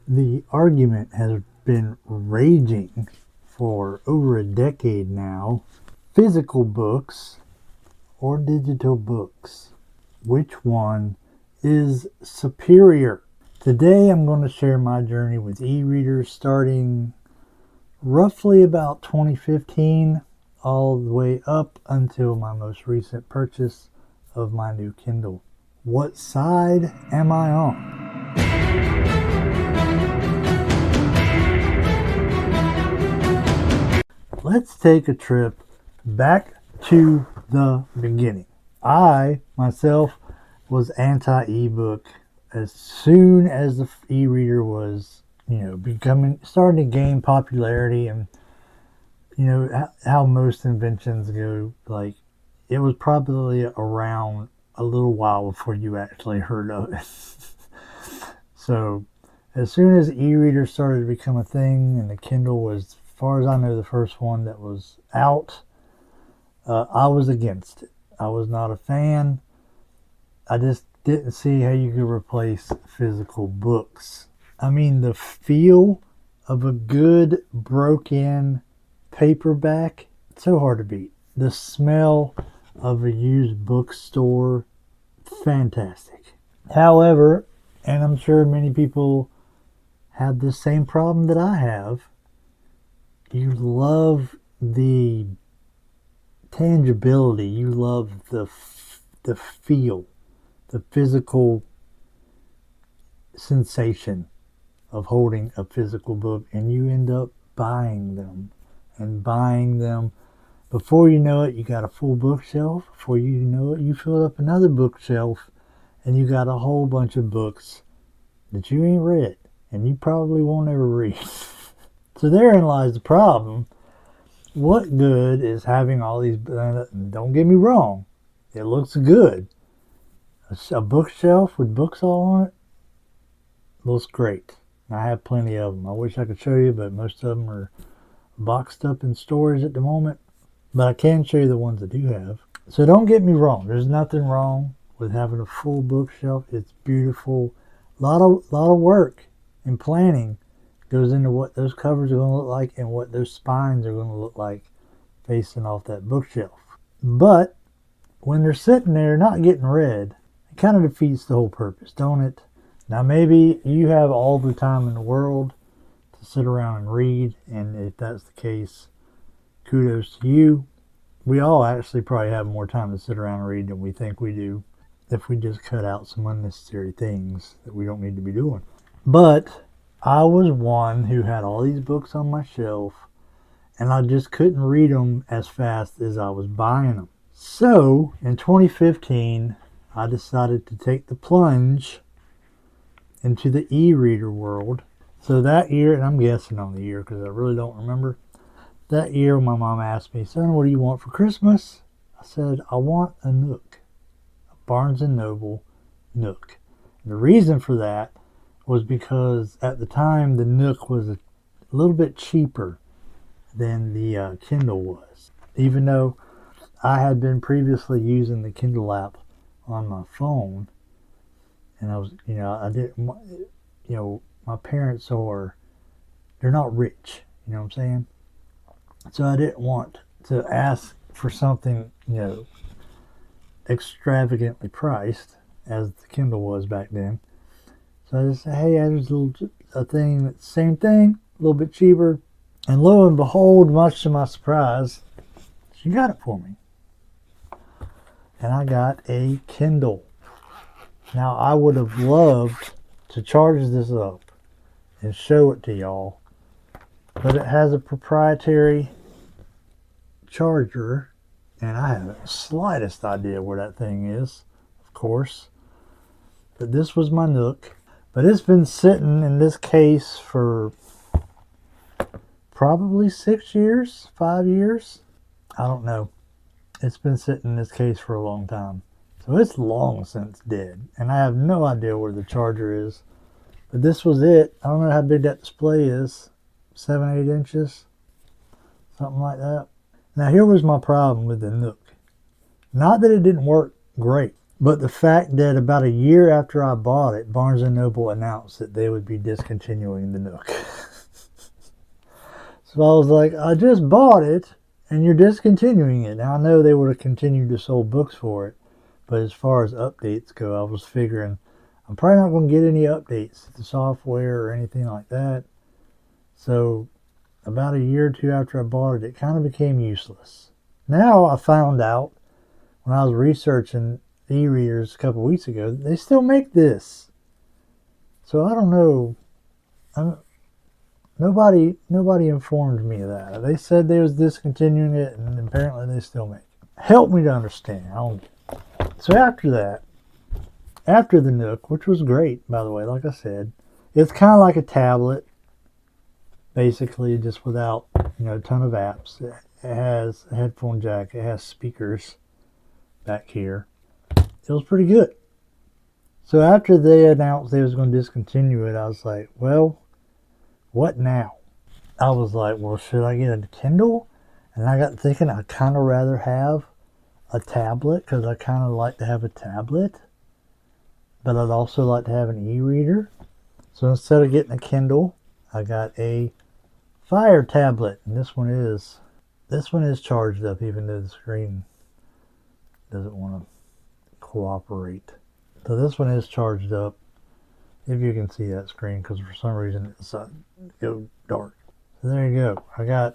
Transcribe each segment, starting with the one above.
The argument has been raging for over a decade now. Physical books or digital books? Which one is superior? Today I'm going to share my journey with e-readers starting roughly about 2015 all the way up until my most recent purchase of my new Kindle. What side am I on? Let's take a trip back to the beginning. I, myself, was anti-ebook as soon as the e-reader was, starting to gain popularity, and how most inventions go, like it was probably around a little while before you actually heard of it. So as soon as e-readers started to become a thing and the Kindle was, as far as I know, the first one that was out, I was against it. I was not a fan. I just didn't see how you could replace physical books. I mean, the feel of a good broken paperback, it's so hard to beat. The smell of a used bookstore, fantastic. However, and I'm sure many people have the same problem that I have, you love the tangibility, you love the feel, the physical sensation of holding a physical book, and you end up buying them and buying them. Before you know it, you got a full bookshelf. Before you know it, you fill up another bookshelf and you got a whole bunch of books that you ain't read and you probably won't ever read. So therein lies the problem. What good is having all these? Don't get me wrong, it looks good. A bookshelf with books all on it looks great. I have plenty of them. I wish I could show you, but most of them are boxed up in storage at the moment. But I can show you the ones I do have. So don't get me wrong. There's nothing wrong with having a full bookshelf. It's beautiful. A lot of work and planning goes into what those covers are going to look like and what those spines are going to look like facing off that bookshelf. But when they're sitting there not getting read, it kind of defeats the whole purpose, don't it? Now maybe you have all the time in the world to sit around and read, and if that's the case, kudos to you. We all actually probably have more time to sit around and read than we think we do if we just cut out some unnecessary things that we don't need to be doing. But I was one who had all these books on my shelf, and I just couldn't read them as fast as I was buying them. So in 2015, I decided to take the plunge into the e-reader world. So that year, and I'm guessing on the year because I really don't remember, that year my mom asked me, "Son, what do you want for Christmas?" I said, "I want a Nook, a Barnes & Noble Nook." And the reason for that was because at the time the Nook was a little bit cheaper than the Kindle was. Even though I had been previously using the Kindle app on my phone, and I was, I didn't, my parents they're not rich, you know what I'm saying? So I didn't want to ask for something, extravagantly priced as the Kindle was back then. So I just said, hey, there's a thing that's the same thing, a little bit cheaper. And lo and behold, much to my surprise, she got it for me. And I got a Kindle. Now, I would have loved to charge this up and show it to y'all, but it has a proprietary charger, and I haven't the slightest idea where that thing is, of course. But this was my Nook. But it's been sitting in this case for probably 6 years, 5 years. I don't know. It's been sitting in this case for a long time. So it's long since dead. And I have no idea where the charger is. But this was it. I don't know how big that display is. 7, 8 inches. Something like that. Now here was my problem with the Nook. Not that it didn't work great. But the fact that about a year after I bought it, Barnes & Noble announced that they would be discontinuing the Nook. So I was like, I just bought it and you're discontinuing it. Now I know they would have continued to sell books for it, but as far as updates go, I was figuring I'm probably not going to get any updates to the software or anything like that. So about a year or two after I bought it, it kind of became useless. Now I found out when I was researching e-readers a couple weeks ago, they still make this. So I don't know. Nobody informed me of that. They said they was discontinuing it, and apparently they still make it. Help me to understand. So after that, after the Nook, which was great, by the way, like I said, it's kind of like a tablet, basically, just without a ton of apps. It has a headphone jack. It has speakers back here. It was pretty good. So after they announced they was going to discontinue it, I was like, well, what now? I was like, well, should I get a Kindle? And I got thinking I'd kind of rather have a tablet because I kind of like to have a tablet. But I'd also like to have an e-reader. So instead of getting a Kindle, I got a Fire tablet. And this one is charged up even though the screen doesn't want to cooperate. So this one is charged up. If you can see that screen, because for some reason it's go dark. So there you go. I got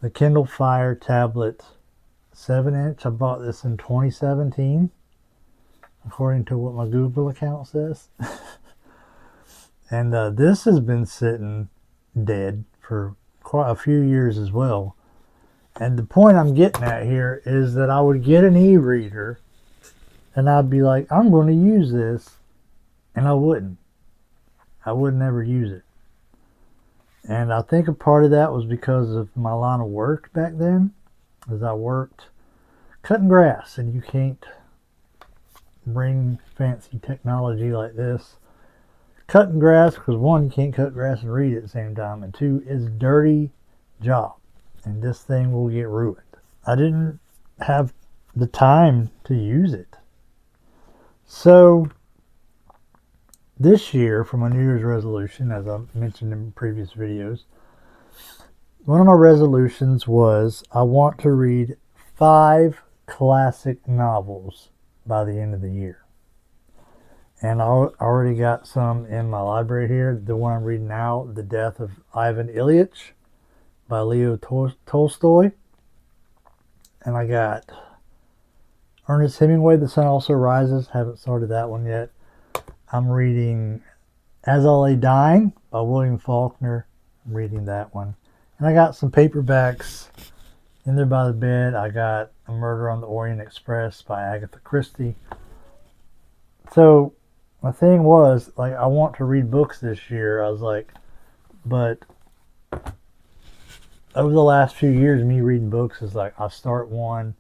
the Kindle Fire tablet 7-inch. I bought this in 2017, according to what my Google account says. And this has been sitting dead for quite a few years as well. And the point I'm getting at here is that I would get an e-reader and I'd be like, I'm going to use this, and I wouldn't. I would never use it. And I think a part of that was because of my line of work back then, as I worked cutting grass, and you can't bring fancy technology like this. Cutting grass, because one, you can't cut grass and read at the same time, and two, it's a dirty job, and this thing will get ruined. I didn't have the time to use it. So this year, for my New Year's resolution, as I mentioned in previous videos, one of my resolutions was I want to read 5 classic novels by the end of the year. And I already got some in my library here. The one I'm reading now, The Death of Ivan Ilyich by Leo Tolstoy. And I got Ernest Hemingway, The Sun Also Rises. Haven't started that one yet. I'm reading As I Lay Dying by William Faulkner. I'm reading that one. And I got some paperbacks in there by the bed. I got A Murder on the Orient Express by Agatha Christie. So my thing was, like, I want to read books this year. I was like, but over the last few years, me reading books is like, I start one,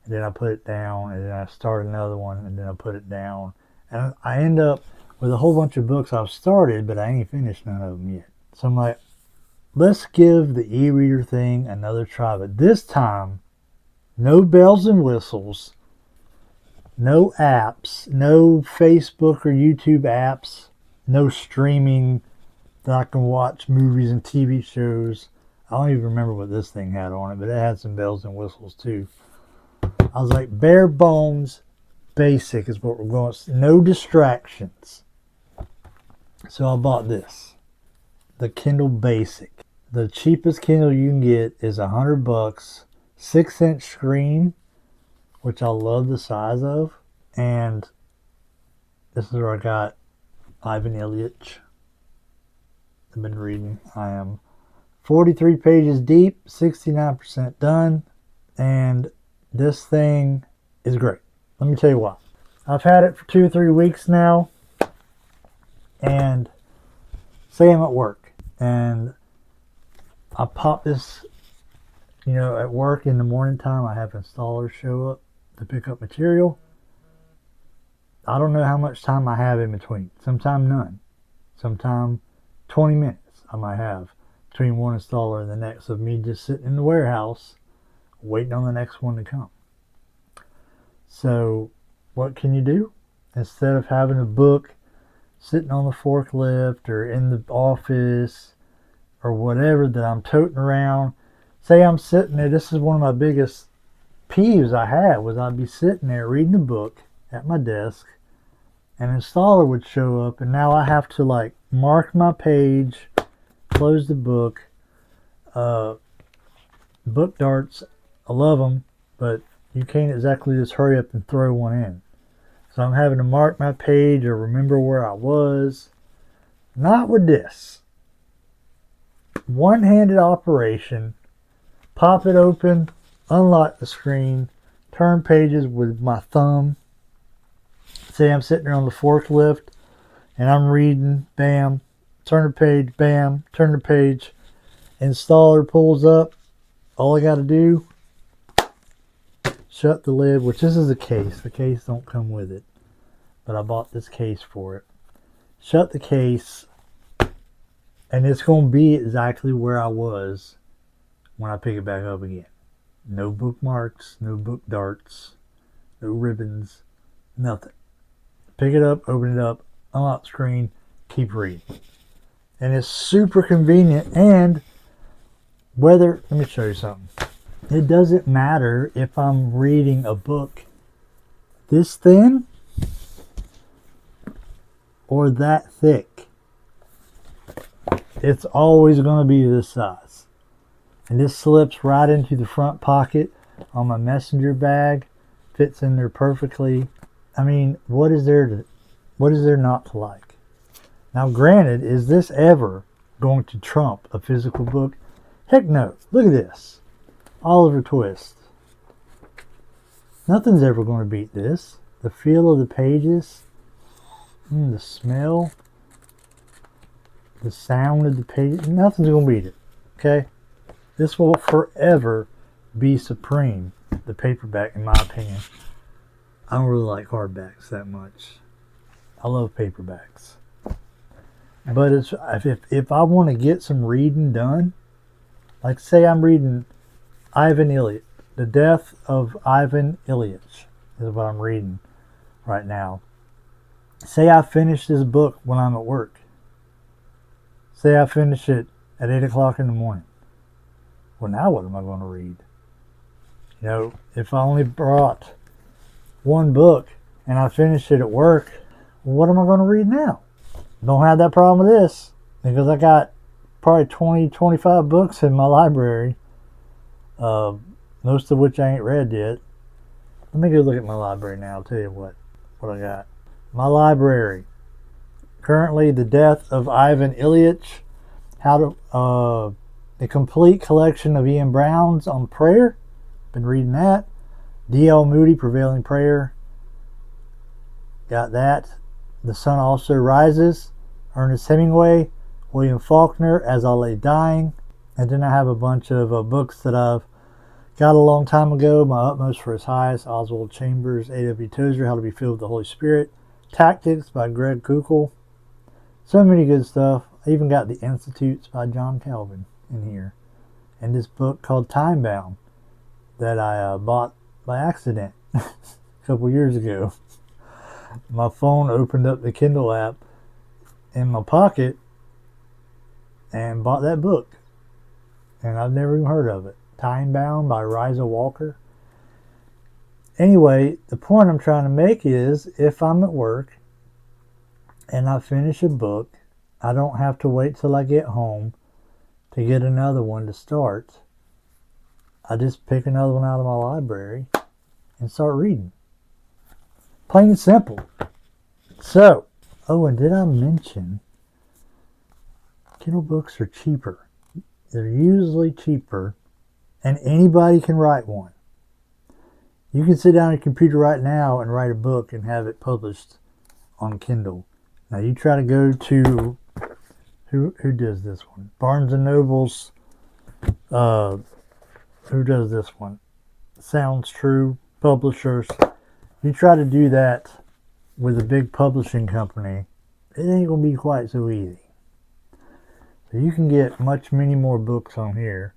and then I put it down, and then I start another one, and then I put it down. And I end up with a whole bunch of books I've started, but I ain't finished none of them yet. So I'm like, let's give the e-reader thing another try. But this time, no bells and whistles, no apps, no Facebook or YouTube apps, no streaming that I can watch movies and TV shows. I don't even remember what this thing had on it, but it had some bells and whistles too. I was like, bare bones, basic is what we're going. No distractions. So I bought this, the Kindle Basic. The cheapest Kindle you can get is $100, 6-inch screen, which I love the size of. And this is where I got Ivan Ilyich. I've been reading. I am 43 pages deep, 69% done, and this thing is great. Let me tell you why. I've had it for 2 or 3 weeks now, and say I'm at work, and I pop this, at work in the morning time. I have installers show up to pick up material. I don't know how much time I have in between. Sometime none. Sometime 20 minutes I might have between one installer and the next of me just sitting in the warehouse waiting on the next one to come. So what can you do? Instead of having a book sitting on the forklift or in the office or whatever that I'm toting around, say I'm sitting there, this is one of my biggest peeves I had, was I'd be sitting there reading a book at my desk, an installer would show up, and now I have to like mark my page, close the book. Book darts, I love them, but you can't exactly just hurry up and throw one in. So I'm having to mark my page or remember where I was. Not with this. One-handed operation. Pop it open, unlock the screen, turn pages with my thumb. Say I'm sitting there on the forklift and I'm reading, bam, turn the page, bam, turn the page. Installer pulls up. All I got to do, shut the lid, which this is a case. The case don't come with it, but I bought this case for it. Shut the case, and it's going to be exactly where I was when I pick it back up again. No bookmarks, no book darts, no ribbons, nothing. Pick it up, open it up, unlock the screen, keep reading. And it's super convenient, and let me show you something. It doesn't matter if I'm reading a book this thin or that thick. It's always going to be this size. And this slips right into the front pocket on my messenger bag. Fits in there perfectly. I mean, what is there not to like? Now, granted, is this ever going to trump a physical book? Heck no. Look at this. Oliver Twist. Nothing's ever going to beat this. The feel of the pages. The smell. The sound of the pages. Nothing's going to beat it. Okay? This will forever be supreme. The paperback, in my opinion. I don't really like hardbacks that much. I love paperbacks. But if I want to get some reading done, like say I'm reading Ivan Ilyich, The Death of Ivan Ilyich is what I'm reading right now. Say I finish this book when I'm at work. Say I finish it at 8 o'clock in the morning. Well, now what am I going to read? You know, if I only brought one book and I finish it at work, well, what am I going to read now? Don't have that problem with this, because I got probably 20, 25 books in my library, most of which I ain't read yet. Let me go look at my library now. I'll tell you what I got. My library, currently The Death of Ivan Ilyich, the complete collection of Ian Brown's on prayer. Been reading that. D.L. Moody, Prevailing Prayer. Got that. The Sun Also Rises. Ernest Hemingway. William Faulkner, As I Lay Dying. And then I have a bunch of books that I've got a long time ago. My Utmost for His Highest, Oswald Chambers, A.W. Tozer, How to Be Filled with the Holy Spirit. Tactics by Greg Koukl. So many good stuff. I even got The Institutes by John Calvin in here. And this book called Time Bound that I bought by accident a couple years ago. My phone opened up the Kindle app in my pocket and bought that book. And I've never even heard of it. Time Bound by Riza Walker. Anyway, the point I'm trying to make is, if I'm at work and I finish a book, I don't have to wait till I get home to get another one to start. I just pick another one out of my library and start reading. Plain and simple. So, and did I mention Kindle books are cheaper? They're usually cheaper, and anybody can write one. You can sit down at your computer right now and write a book and have it published on Kindle. Now you try to go to who does this one? Barnes and Noble's. Who does this one? Sounds True Publishers. You try to do that with a big publishing company, it ain't gonna be quite so easy. So you can get many more books on here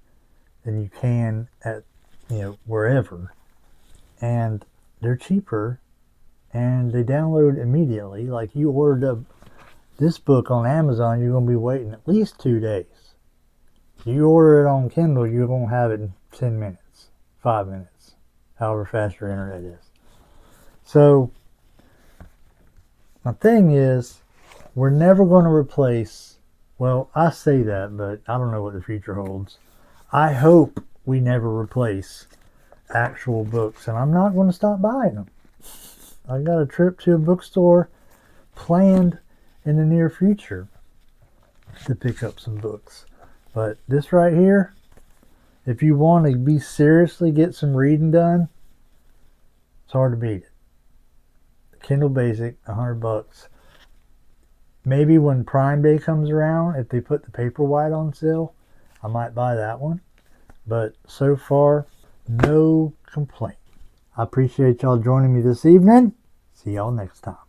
than you can at wherever, and they're cheaper, and they download immediately. Like you ordered this book on Amazon, you're going to be waiting at least 2 days. You order it on Kindle, you're going to have it in 10 minutes, 5 minutes, however fast your internet is. So, my thing is, we're never going to replace, well, I say that, but I don't know what the future holds. I hope we never replace actual books, and I'm not going to stop buying them. I got a trip to a bookstore planned in the near future to pick up some books. But this right here, if you want to be seriously get some reading done, it's hard to beat it. Kindle Basic, $100. Maybe when Prime Day comes around, if they put the Paperwhite on sale, I might buy that one. But so far, no complaint. I appreciate y'all joining me this evening. See y'all next time.